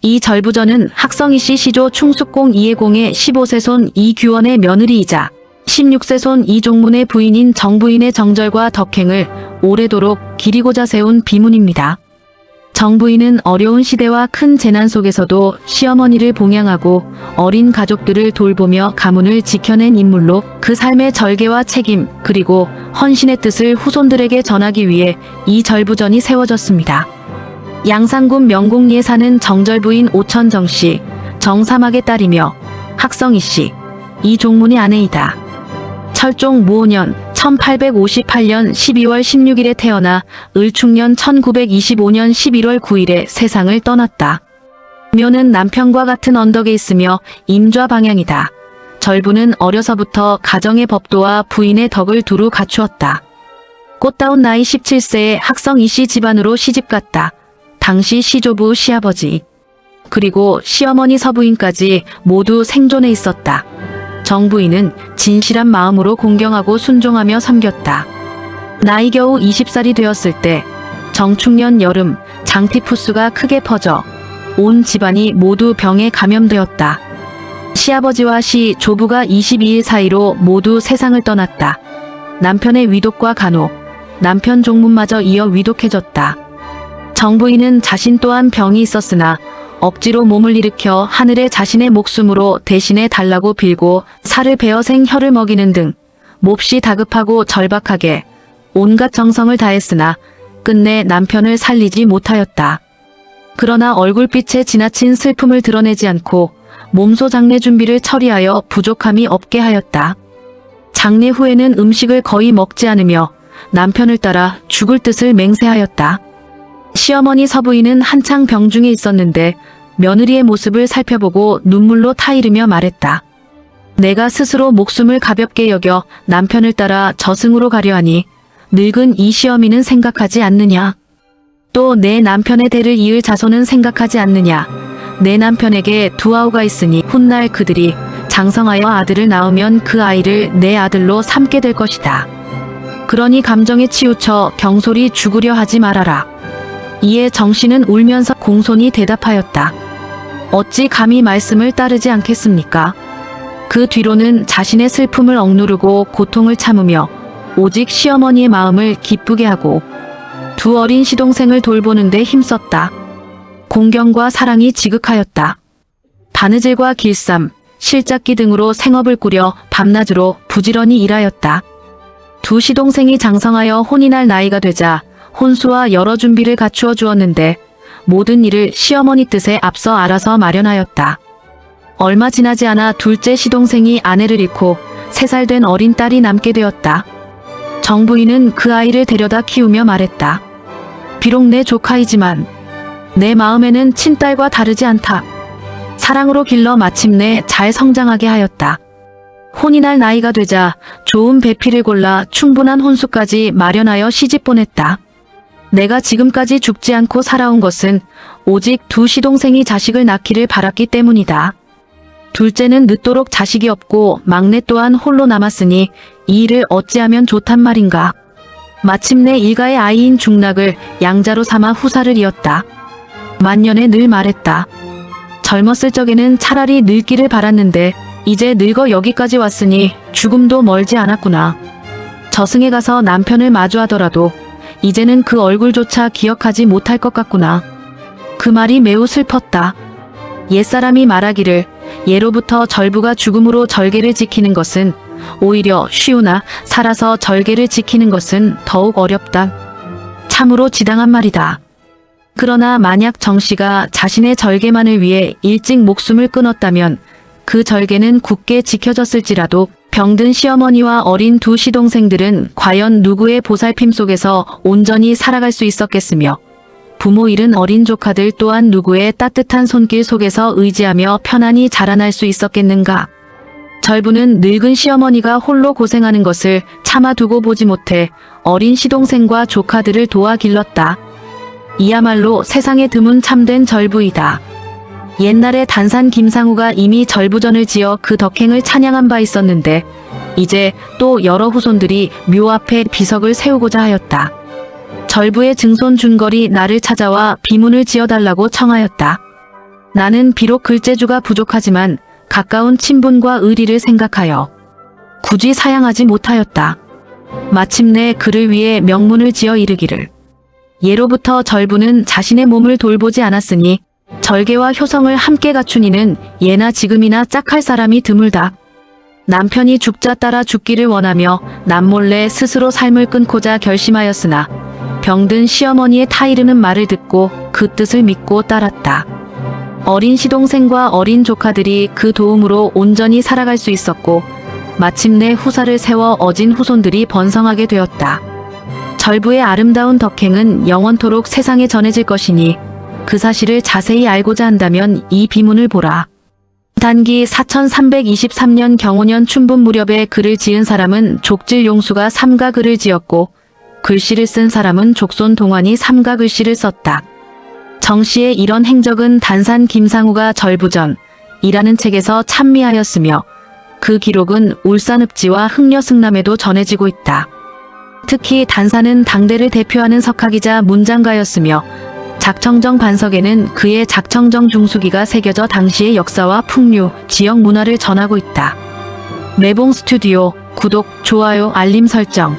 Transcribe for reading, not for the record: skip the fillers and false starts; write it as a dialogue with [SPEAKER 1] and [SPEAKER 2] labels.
[SPEAKER 1] 이 절부전은 학성이씨 시조 충숙공 이해공의 15세손 이규원의 며느리이자 16세손 이종문의 부인인 정부인의 정절과 덕행을 오래도록 기리고자 세운 비문입니다. 정부인은 어려운 시대와 큰 재난 속에서도 시어머니를 봉양하고 어린 가족들을 돌보며 가문을 지켜낸 인물로 그 삶의 절개와 책임 그리고 헌신의 뜻을 후손들에게 전하기 위해 이 절부전이 세워졌습니다. 양산군 명곡리에 사는 정절부인 오천정씨, 정사막의 딸이며 학성이씨, 이종문의 아내이다. 철종 무오년 1858년 12월 16일에 태어나 을충년 1925년 11월 9일에 세상을 떠났다. 묘는 남편과 같은 언덕에 있으며 임좌 방향이다. 절부는 어려서부터 가정의 법도와 부인의 덕을 두루 갖추었다. 꽃다운 나이 17세에 학성이씨 집안으로 시집갔다. 당시 시조부 시아버지 그리고 시어머니 서부인까지 모두 생존해 있었다. 정부인은 진실한 마음으로 공경하고 순종하며 섬겼다. 나이 겨우 20살이 되었을 때 정축년 여름 장티푸스가 크게 퍼져 온 집안이 모두 병에 감염되었다. 시아버지와 시조부가 22일 사이로 모두 세상을 떠났다. 남편의 위독과 간혹, 남편 종문마저 이어 위독해졌다. 정부인은 자신 또한 병이 있었으나 억지로 몸을 일으켜 하늘에 자신의 목숨으로 대신해 달라고 빌고 살을 베어생 혀를 먹이는 등 몹시 다급하고 절박하게 온갖 정성을 다했으나 끝내 남편을 살리지 못하였다. 그러나 얼굴빛에 지나친 슬픔을 드러내지 않고 몸소 장례 준비를 처리하여 부족함이 없게 하였다. 장례 후에는 음식을 거의 먹지 않으며 남편을 따라 죽을 뜻을 맹세하였다. 시어머니 서부인은 한창 병중에 있었는데 며느리의 모습을 살펴보고 눈물로 타이르며 말했다. 내가 스스로 목숨을 가볍게 여겨 남편을 따라 저승으로 가려 하니 늙은 이 시어미는 생각하지 않느냐. 또 내 남편의 대를 이을 자손은 생각하지 않느냐. 내 남편에게 두 아우가 있으니 훗날 그들이 장성하여 아들을 낳으면 그 아이를 내 아들로 삼게 될 것이다. 그러니 감정에 치우쳐 경솔히 죽으려 하지 말아라. 이에 정씨는 울면서 공손히 대답하였다. 어찌 감히 말씀을 따르지 않겠습니까? 그 뒤로는 자신의 슬픔을 억누르고 고통을 참으며 오직 시어머니의 마음을 기쁘게 하고 두 어린 시동생을 돌보는데 힘썼다. 공경과 사랑이 지극하였다. 바느질과 길쌈, 실잡기 등으로 생업을 꾸려 밤낮으로 부지런히 일하였다. 두 시동생이 장성하여 혼이 날 나이가 되자 혼수와 여러 준비를 갖추어 주었는데 모든 일을 시어머니 뜻에 앞서 알아서 마련하였다. 얼마 지나지 않아 둘째 시동생이 아내를 잃고 3살 된 어린 딸이 남게 되었다. 정부인은 그 아이를 데려다 키우며 말했다. 비록 내 조카이지만 내 마음에는 친딸과 다르지 않다. 사랑으로 길러 마침내 잘 성장하게 하였다. 혼이 날 나이가 되자 좋은 배필을 골라 충분한 혼수까지 마련하여 시집 보냈다. 내가 지금까지 죽지 않고 살아온 것은 오직 두 시동생이 자식을 낳기를 바랐기 때문이다. 둘째는 늦도록 자식이 없고 막내 또한 홀로 남았으니 이 일을 어찌하면 좋단 말인가. 마침내 일가의 아이인 중락을 양자로 삼아 후사를 이었다. 만년에 늘 말했다. 젊었을 적에는 차라리 늙기를 바랐는데 이제 늙어 여기까지 왔으니 죽음도 멀지 않았구나. 저승에 가서 남편을 마주하더라도 이제는 그 얼굴조차 기억하지 못할 것 같구나. 그 말이 매우 슬펐다. 옛사람이 말하기를 예로부터 절부가 죽음으로 절개를 지키는 것은 오히려 쉬우나 살아서 절개를 지키는 것은 더욱 어렵다. 참으로 지당한 말이다. 그러나 만약 정씨가 자신의 절개만을 위해 일찍 목숨을 끊었다면 그 절개는 굳게 지켜졌을지라도 병든 시어머니와 어린 두 시동생들은 과연 누구의 보살핌 속에서 온전히 살아갈 수 있었겠으며 부모 잃은 어린 조카들 또한 누구의 따뜻한 손길 속에서 의지하며 편안히 자라날 수 있었겠는가. 절부는 늙은 시어머니가 홀로 고생하는 것을 참아두고 보지 못해 어린 시동생과 조카들을 도와 길렀다. 이야말로 세상에 드문 참된 절부이다. 옛날에 단산 김상우가 이미 절부전을 지어 그 덕행을 찬양한 바 있었는데 이제 또 여러 후손들이 묘 앞에 비석을 세우고자 하였다. 절부의 증손 준걸이 나를 찾아와 비문을 지어달라고 청하였다. 나는 비록 글재주가 부족하지만 가까운 친분과 의리를 생각하여 굳이 사양하지 못하였다. 마침내 그를 위해 명문을 지어 이르기를. 예로부터 절부는 자신의 몸을 돌보지 않았으니 절개와 효성을 함께 갖춘 이는 예나 지금이나 짝할 사람이 드물다. 남편이 죽자 따라 죽기를 원하며 남몰래 스스로 삶을 끊고자 결심하였으나 병든 시어머니의 타이르는 말을 듣고 그 뜻을 믿고 따랐다. 어린 시동생과 어린 조카들이 그 도움으로 온전히 살아갈 수 있었고 마침내 후사를 세워 어진 후손들이 번성하게 되었다. 절부의 아름다운 덕행은 영원토록 세상에 전해질 것이니 그 사실을 자세히 알고자 한다면 이 비문을 보라. 단기 4323년 경호년 춘분 무렵에 글을 지은 사람은 족질용수가 삼가 글을 지었고 글씨를 쓴 사람은 족손 동환이 삼가 글씨를 썼다. 정씨의 이런 행적은 단산 김상우가 절부전이라는 책에서 찬미하였으며 그 기록은 울산읍지와 흥려승남에도 전해지고 있다. 특히 단산은 당대를 대표하는 석학이자 문장가였으며 작청정 반석에는 그의 작청정 중수기가 새겨져 당시의 역사와 풍류, 지역 문화를 전하고 있다. 매봉 스튜디오 구독, 좋아요, 알림 설정